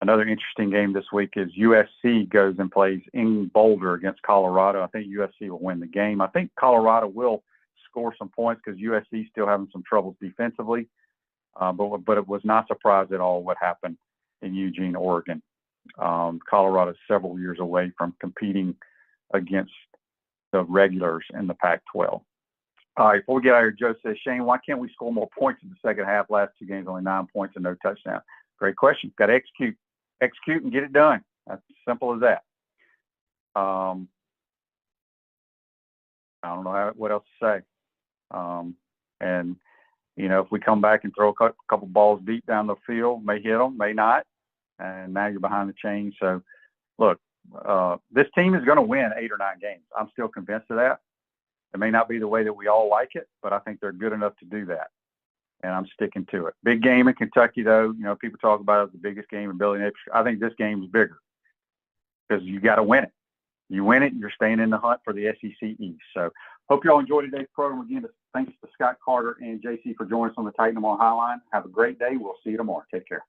Another interesting game this week is USC goes and plays in Boulder against Colorado. I think USC will win the game. I think Colorado will score some points because USC is still having some troubles defensively. But it was not surprised at all what happened in Eugene, Oregon. Colorado is several years away from competing against the regulars in the Pac-12. All right, before we get out of here, Joe says, Shane, why can't we score more points in the second half? Last 2 games, only 9 points and no touchdown. Great question. Got to execute and get it done. That's simple as that. I don't know what else to say. And, you know, if we come back and throw a couple balls deep down the field, may hit them, may not. And now you're behind the chain. So, look, this team is going to win 8 or 9 games. I'm still convinced of that. It may not be the way that we all like it, but I think they're good enough to do that. And I'm sticking to it. Big game in Kentucky, though. You know, people talk about it as the biggest game in Billy Naples. I think this game is bigger because you got to win it. You win it, you're staying in the hunt for the SEC East. So, hope you all enjoyed today's program. Again, thanks to Scott Carter and JC for joining us on the Titan Tomorrow Highline. Have a great day. We'll see you tomorrow. Take care.